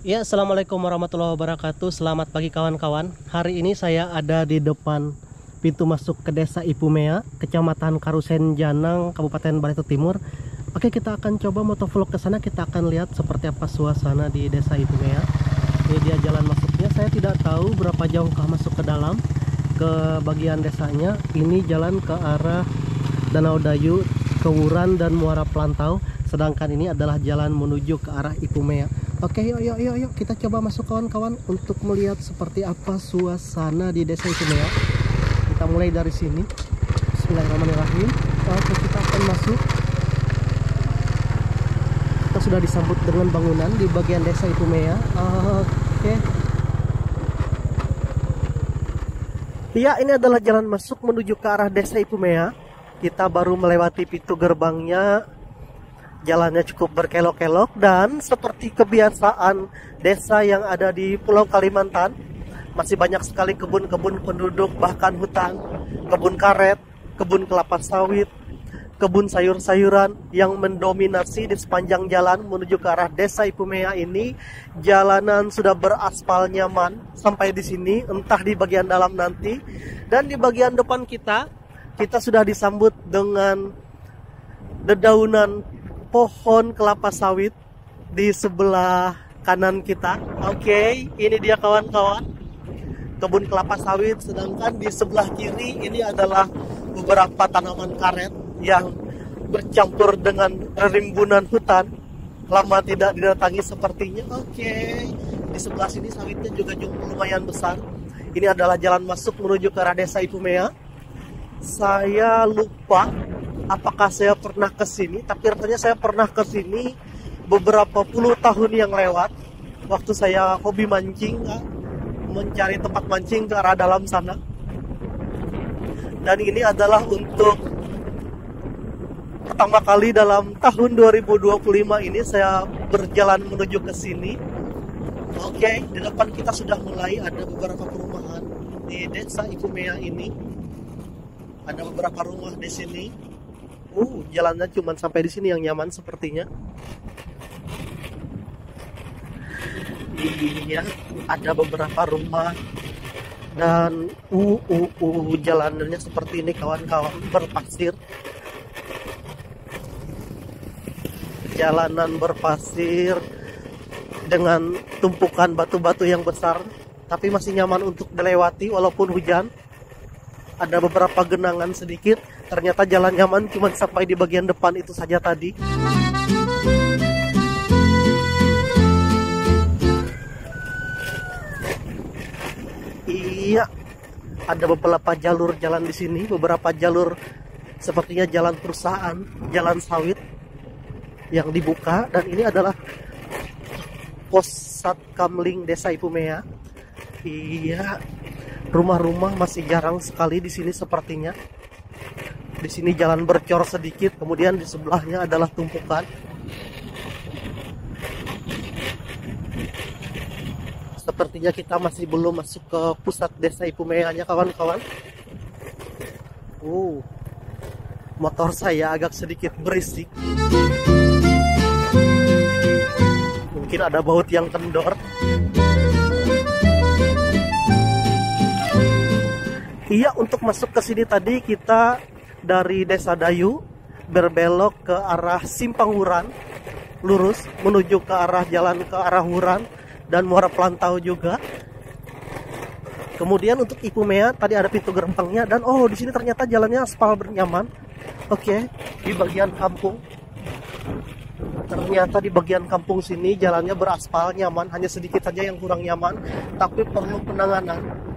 Ya, assalamualaikum warahmatullahi wabarakatuh. Selamat pagi kawan-kawan. Hari ini saya ada di depan pintu masuk ke Desa Ipumea, Kecamatan Karusen Janang, Kabupaten Barito Timur. Oke, kita akan coba motovlog ke sana. Kita akan lihat seperti apa suasana di Desa Ipumea. Ini dia jalan masuknya. Saya tidak tahu berapa jauhkah masuk ke dalam ke bagian desanya. Ini jalan ke arah Danau Dayu, Kewuran dan Muara Pelantau. Sedangkan ini adalah jalan menuju ke arah Ipumea. Oke, yuk kita coba masuk kawan-kawan untuk melihat seperti apa suasana di Desa Ipumea. Kita mulai dari sini. Bismillahirrahmanirrahim. Oke, kita akan masuk. Kita sudah disambut dengan bangunan di bagian Desa Ipumea. Oke. Ya, ini adalah jalan masuk menuju ke arah Desa Ipumea. Kita baru melewati pintu gerbangnya. Jalannya cukup berkelok-kelok dan seperti kebiasaan desa yang ada di Pulau Kalimantan, masih banyak sekali kebun-kebun penduduk, bahkan hutan, kebun karet, kebun kelapa sawit, kebun sayur-sayuran yang mendominasi di sepanjang jalan menuju ke arah Desa Ipumea ini. Jalanan sudah beraspal nyaman sampai di sini, entah di bagian dalam nanti. Dan di bagian depan kita sudah disambut dengan dedaunan pohon kelapa sawit di sebelah kanan kita. Oke, ini dia kawan-kawan, kebun kelapa sawit. Sedangkan di sebelah kiri ini adalah beberapa tanaman karet yang bercampur dengan rimbunan hutan. Lama tidak didatangi sepertinya. Oke, di sebelah sini sawitnya juga lumayan besar. Ini adalah jalan masuk menuju ke arah Desa Ipumea. Saya lupa apakah saya pernah ke sini, tapi rasanya saya pernah ke sini beberapa puluh tahun yang lewat, waktu saya hobi mancing, mencari tempat mancing ke arah dalam sana. Dan ini adalah untuk pertama kali dalam tahun 2025 ini saya berjalan menuju ke sini. Oke, di depan kita sudah mulai ada beberapa perumahan di Desa Ipumea ini. Ada beberapa rumah di sini. Jalannya cuma sampai di sini yang nyaman sepertinya. Iya, ada beberapa rumah dan jalanannya seperti ini kawan-kawan, berpasir. Jalanan berpasir dengan tumpukan batu-batu yang besar, tapi masih nyaman untuk dilewati walaupun hujan. Ada beberapa genangan sedikit. Ternyata jalan nyaman cuma sampai di bagian depan itu saja tadi. Iya, ada beberapa jalur jalan di sini. Beberapa jalur sepertinya jalan perusahaan, jalan sawit yang dibuka. Dan ini adalah pos Satkamling Desa Ipumea. Iya, rumah-rumah masih jarang sekali di sini sepertinya. Di sini jalan bercor sedikit, kemudian di sebelahnya adalah tumpukan. Sepertinya kita masih belum masuk ke pusat Desa Ipumea-nya kawan-kawan. Motor saya agak sedikit berisik. Mungkin ada baut yang kendor. Iya, untuk masuk ke sini tadi kita dari Desa Dayu berbelok ke arah Simpang Wuran, lurus menuju ke arah jalan ke arah Wuran dan Muara Pelantau juga. Kemudian untuk Ipumea tadi ada pintu gerbangnya dan di sini ternyata jalannya aspal bernyaman. Oke, di bagian kampung. Ternyata di bagian kampung sini jalannya beraspal nyaman, hanya sedikit saja yang kurang nyaman, tapi perlu penanganan.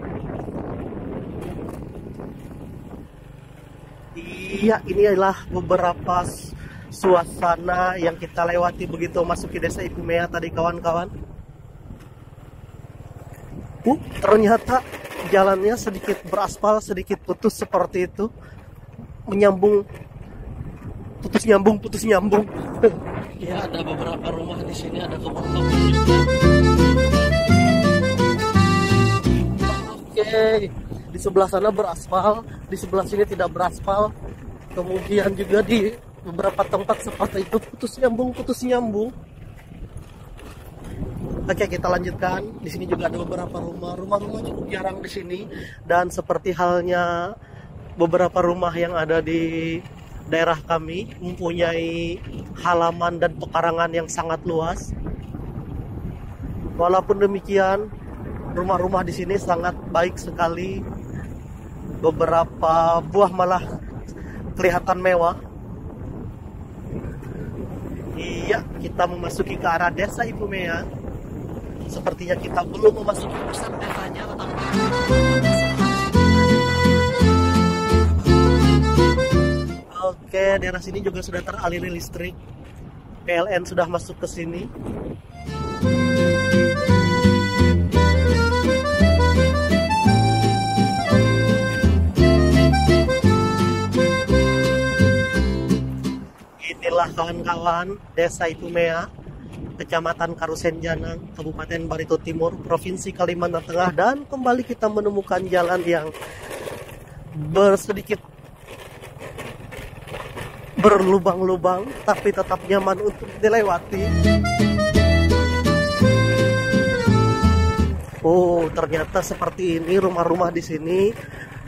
Iya, ini adalah beberapa suasana yang kita lewati begitu masuk ke Desa Ipumea tadi kawan-kawan. Ternyata jalannya sedikit beraspal, sedikit putus seperti itu. Menyambung, putus nyambung. Ya, ada beberapa rumah di sini, ada kebun-kebun juga. Oke. Di sebelah sana beraspal, di sebelah sini tidak beraspal. Kemudian juga di beberapa tempat seperti itu putus nyambung. Oke, kita lanjutkan. Di sini juga ada beberapa rumah. Rumah-rumah cukup jarang di sini, dan seperti halnya beberapa rumah yang ada di daerah kami, mempunyai halaman dan pekarangan yang sangat luas. Walaupun demikian, rumah-rumah di sini sangat baik sekali. Beberapa buah malah kelihatan mewah. Iya, kita memasuki ke arah desa Ipumea. Sepertinya kita belum memasuki pusat desanya, tetapi oke, daerah sini juga sudah teraliri listrik. PLN sudah masuk ke sini. Inilah kawan-kawan desa Ipumea, Kecamatan Karusenjanang, Kabupaten Barito Timur, Provinsi Kalimantan Tengah. Dan kembali kita menemukan jalan yang sedikit berlubang-lubang, tapi tetap nyaman untuk dilewati. Oh, ternyata seperti ini rumah-rumah di sini.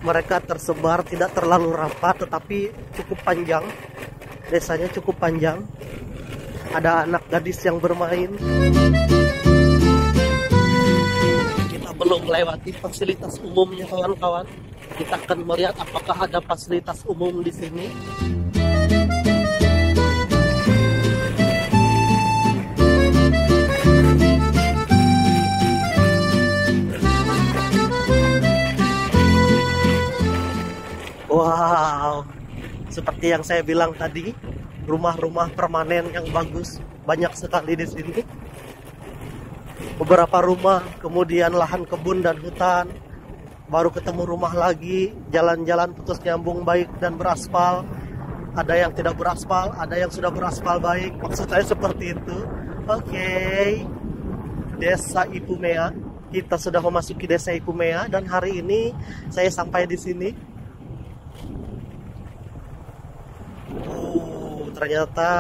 Mereka tersebar tidak terlalu rapat, tetapi cukup panjang. Desanya cukup panjang. Ada anak gadis yang bermain. Kita belum melewati fasilitas umumnya, kawan-kawan. Kita akan melihat apakah ada fasilitas umum di sini. Wow, seperti yang saya bilang tadi, rumah-rumah permanen yang bagus banyak sekali di sini. Beberapa rumah, kemudian lahan kebun dan hutan, baru ketemu rumah lagi, jalan-jalan putus nyambung baik dan beraspal. Ada yang tidak beraspal, ada yang sudah beraspal baik. Maksud saya seperti itu. Oke, Desa Ipumea. Kita sudah memasuki Desa Ipumea dan hari ini saya sampai di sini. Ternyata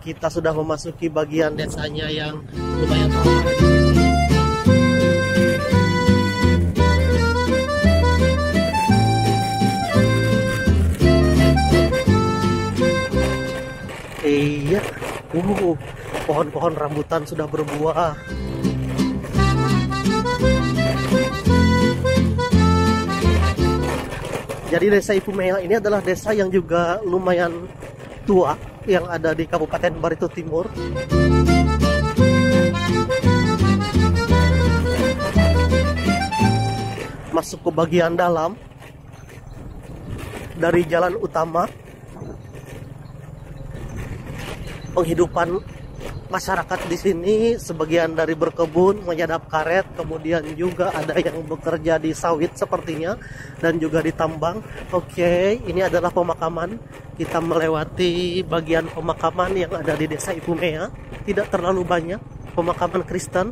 kita sudah memasuki bagian desanya yang lumayan ramai di sini. Iya, pohon-pohon rambutan sudah berbuah. Jadi desa Ipumea ini adalah desa yang juga lumayan tua yang ada di Kabupaten Barito Timur. Masuk ke bagian dalam dari jalan utama. Penghidupan masyarakat di sini sebagian dari berkebun, menyadap karet, kemudian juga ada yang bekerja di sawit sepertinya, dan juga di tambang. Oke, ini adalah pemakaman. Kita melewati bagian pemakaman yang ada di Desa Ipumea. Tidak terlalu banyak, pemakaman Kristen.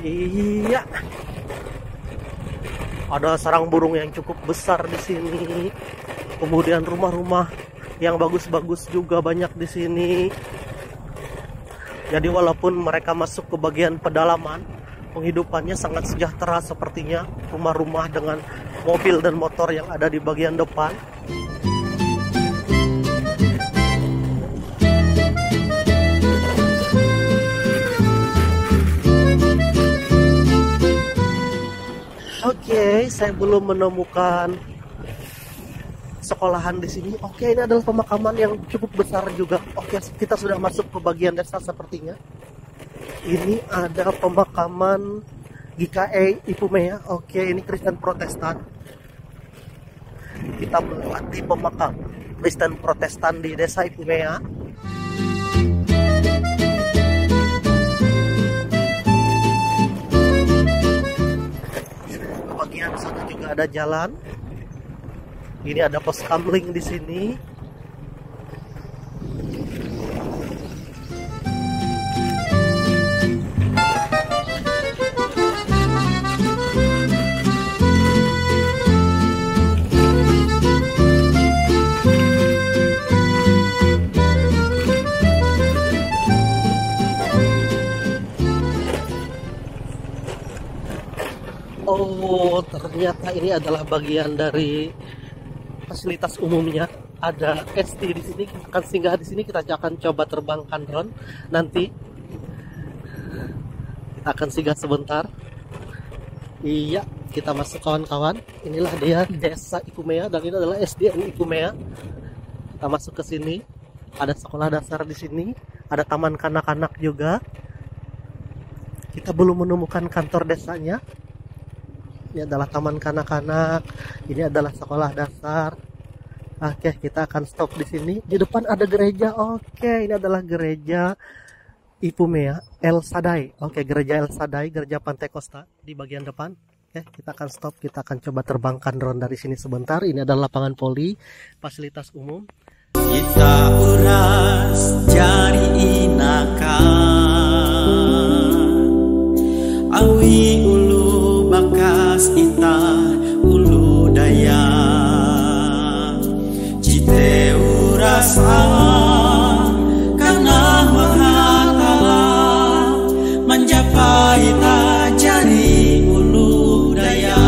Iya, ada sarang burung yang cukup besar di sini. Kemudian rumah-rumah yang bagus-bagus juga banyak di sini. Jadi walaupun mereka masuk ke bagian pedalaman, penghidupannya sangat sejahtera sepertinya. Rumah-rumah dengan mobil dan motor yang ada di bagian depan. Oke, saya belum menemukan sekolahan di sini. Oke, ini adalah pemakaman yang cukup besar juga. Oke, kita sudah masuk ke bagian desa sepertinya. Ini ada pemakaman GKE Ipumea. Oke, ini Kristen Protestan. Kita melewati pemakam Kristen Protestan di Desa Ipumea. Bagian sana juga ada jalan. Ini ada pos kamling di sini. Oh, ternyata ini adalah bagian dari fasilitas umumnya. Ada SD di sini. Kita akan singgah di sini. Kita akan coba terbangkan drone. Nanti kita akan singgah sebentar. Iya, kita masuk kawan-kawan. Inilah dia Desa Ikumea dan ini adalah SDN Ikumea. Kita masuk ke sini. Ada sekolah dasar di sini. Ada taman kanak-kanak juga. Kita belum menemukan kantor desanya. Ini adalah taman kanak-kanak. Ini adalah sekolah dasar. Oke, kita akan stop di sini. Di depan ada gereja. Oke, ini adalah gereja Ikumea El Shaddai. Oke, gereja El Shaddai, gereja Pantai Costa di bagian depan. Oke, kita akan stop. Kita akan coba terbangkan drone dari sini sebentar. Ini adalah lapangan voli, fasilitas umum. Kita uras jari inaka, awi ulu bakas ita ulu daya, cite urasa karena mahatala mencapai ita jari ulu daya.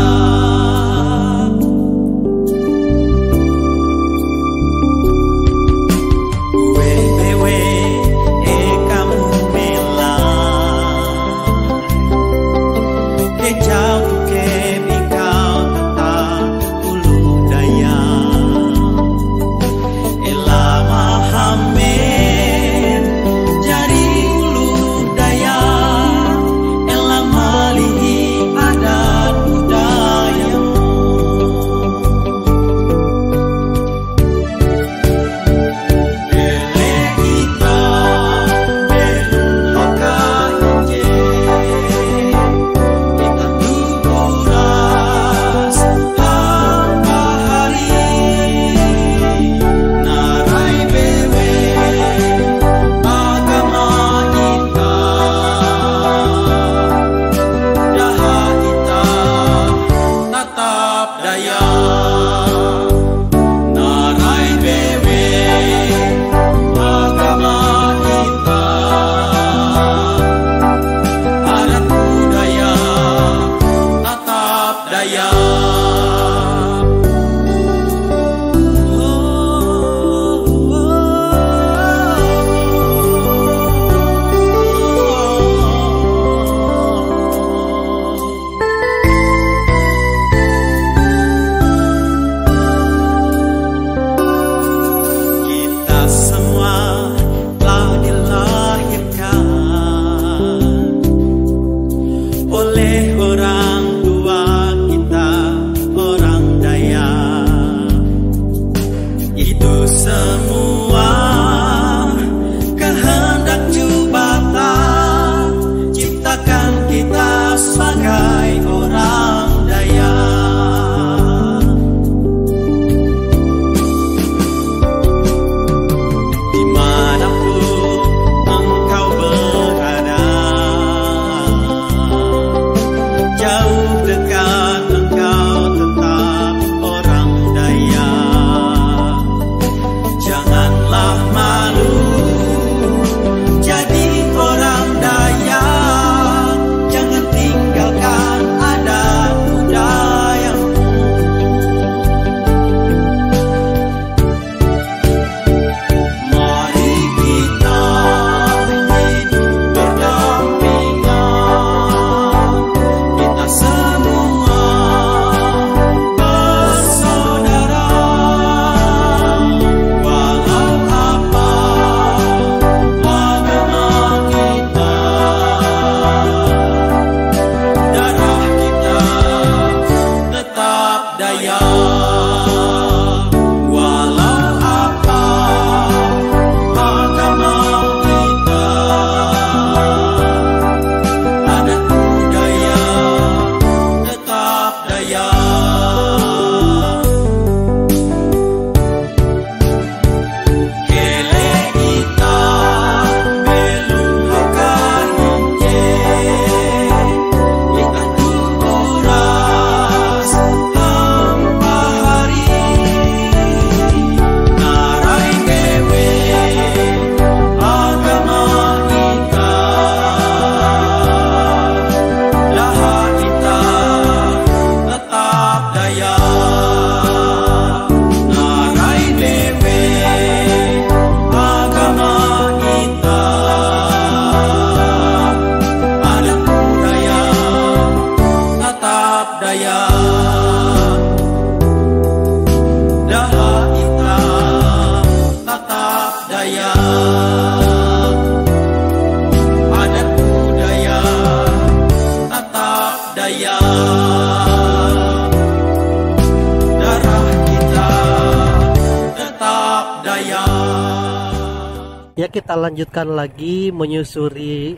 Ya, kita lanjutkan lagi menyusuri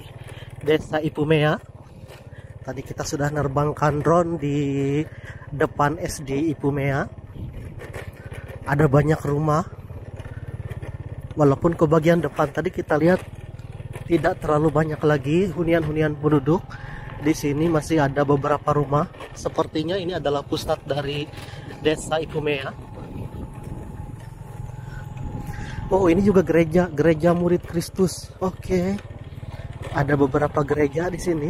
Desa Ipumea. Tadi kita sudah nerbangkan drone di depan SD Ipumea. Ada banyak rumah. Walaupun ke bagian depan tadi kita lihat tidak terlalu banyak lagi hunian-hunian penduduk. Di sini masih ada beberapa rumah. Sepertinya ini adalah pusat dari Desa Ipumea. Oh, ini juga gereja Murid Kristus. Oke. Ada beberapa gereja di sini.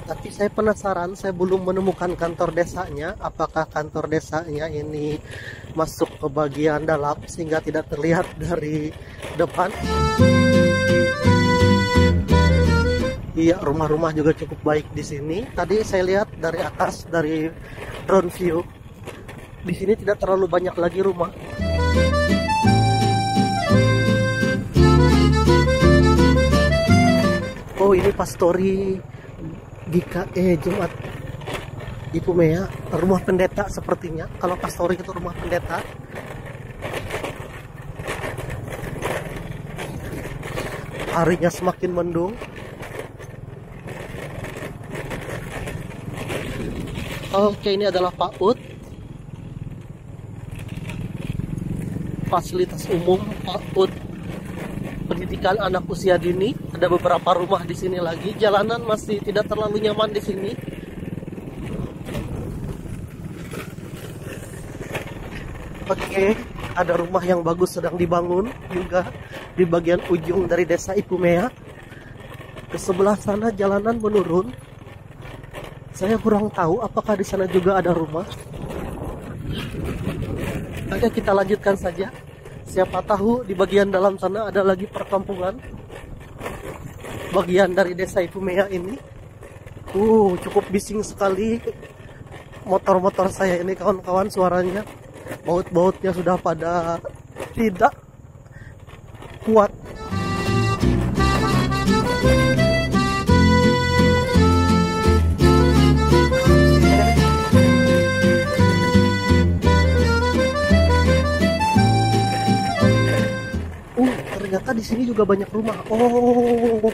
Tapi saya penasaran, saya belum menemukan kantor desanya. Apakah kantor desanya ini masuk ke bagian dalam sehingga tidak terlihat dari depan? Iya, rumah-rumah juga cukup baik di sini. Tadi saya lihat dari atas, dari drone view, di sini tidak terlalu banyak lagi rumah. Oh, ini pastori GKE Jemaat Ipumea, rumah pendeta sepertinya. Kalau pastori itu rumah pendeta. Harinya semakin mendung. Oke, ini adalah PAUD, fasilitas umum PAUD pendidikan anak usia dini. Ada beberapa rumah di sini lagi. Jalanan masih tidak terlalu nyaman di sini. Oke, ada rumah yang bagus sedang dibangun juga di bagian ujung dari Desa Ipumea. Ke sebelah sana jalanan menurun. Saya kurang tahu apakah di sana juga ada rumah. Oke, kita lanjutkan saja. Siapa tahu di bagian dalam sana ada lagi perkampungan. Bagian dari Desa Ipumea ini. Cukup bising sekali motor-motor saya ini, kawan-kawan, suaranya. Baut-bautnya sudah pada tidak kuat. Ternyata di sini juga banyak rumah. Oh,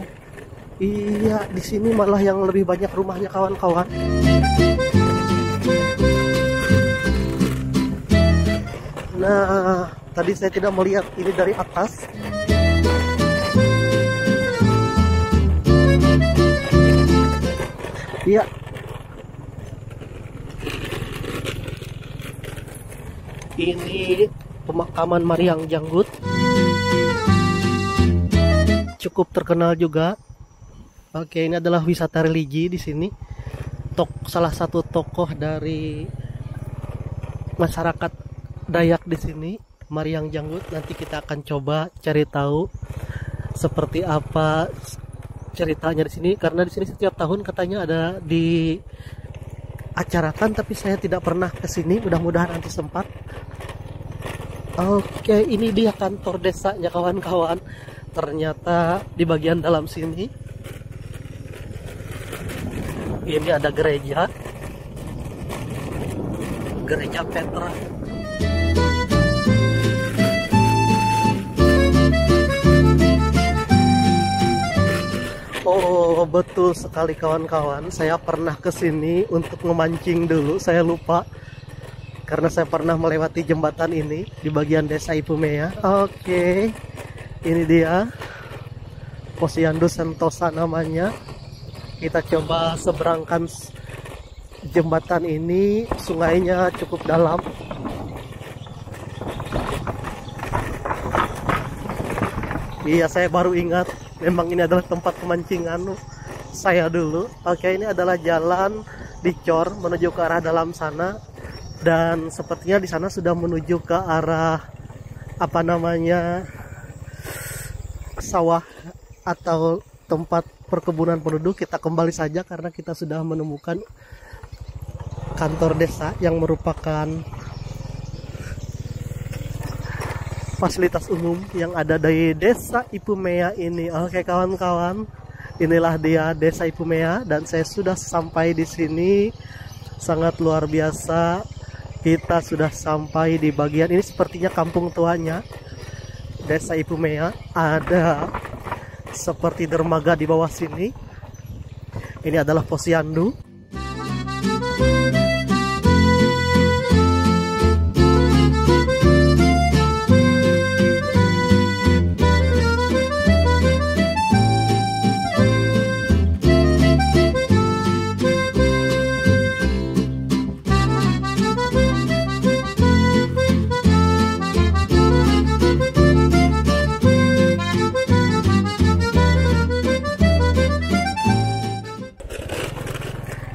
iya, di sini malah yang lebih banyak rumahnya, kawan-kawan. Nah, tadi saya tidak melihat ini dari atas. Iya. Ini pemakaman Mariang Janggut. Cukup terkenal juga. Oke, ini adalah wisata religi di sini. Salah satu tokoh dari masyarakat Dayak di sini, Mariang Janggut. Nanti kita akan coba cari tahu seperti apa ceritanya di sini, karena di sini setiap tahun katanya ada diacarakan, tapi saya tidak pernah ke sini. Mudah-mudahan nanti sempat. Oke, ini dia kantor desanya, kawan-kawan. Ternyata di bagian dalam sini ini ada gereja Petra. Oh, betul sekali, kawan-kawan. Saya pernah ke sini untuk memancing dulu. Saya lupa karena saya pernah melewati jembatan ini di bagian Desa Ipumea. Oke. Ini dia Posyandu Sentosa namanya. Kita coba seberangkan jembatan ini. Sungainya cukup dalam. Iya, saya baru ingat memang ini adalah tempat pemancingan saya dulu. Oke, ini adalah jalan dicor menuju ke arah dalam sana. Dan sepertinya di sana sudah menuju ke arah apa namanya, sawah atau tempat perkebunan penduduk. Kita kembali saja karena kita sudah menemukan kantor desa yang merupakan fasilitas umum yang ada di Desa Ipumea ini. Oke, kawan-kawan, inilah dia Desa Ipumea dan saya sudah sampai di sini sangat luar biasa. Kita sudah sampai di bagian ini, sepertinya kampung tuanya Desa Ipumea. Ada seperti dermaga di bawah sini. Ini adalah Posyandu.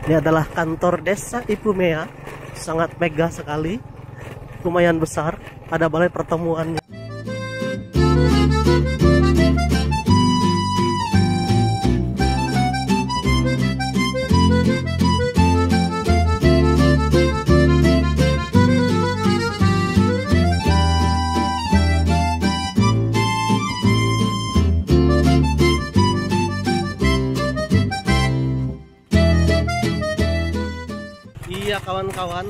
Ini adalah kantor Desa Ipumea, sangat megah sekali, lumayan besar, ada balai pertemuannya. Iya kawan-kawan,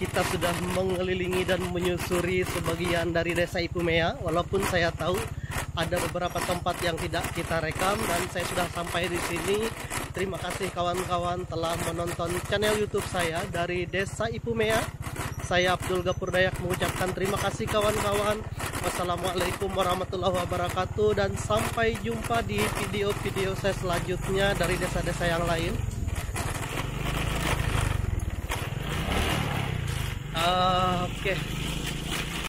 kita sudah mengelilingi dan menyusuri sebagian dari Desa Ipumea. Walaupun saya tahu ada beberapa tempat yang tidak kita rekam, dan saya sudah sampai di sini. Terima kasih kawan-kawan telah menonton channel YouTube saya dari Desa Ipumea. Saya Abdul Gapur Dayak mengucapkan terima kasih kawan-kawan. Wassalamualaikum warahmatullahi wabarakatuh, dan sampai jumpa di video-video saya selanjutnya dari desa-desa yang lain. Oke.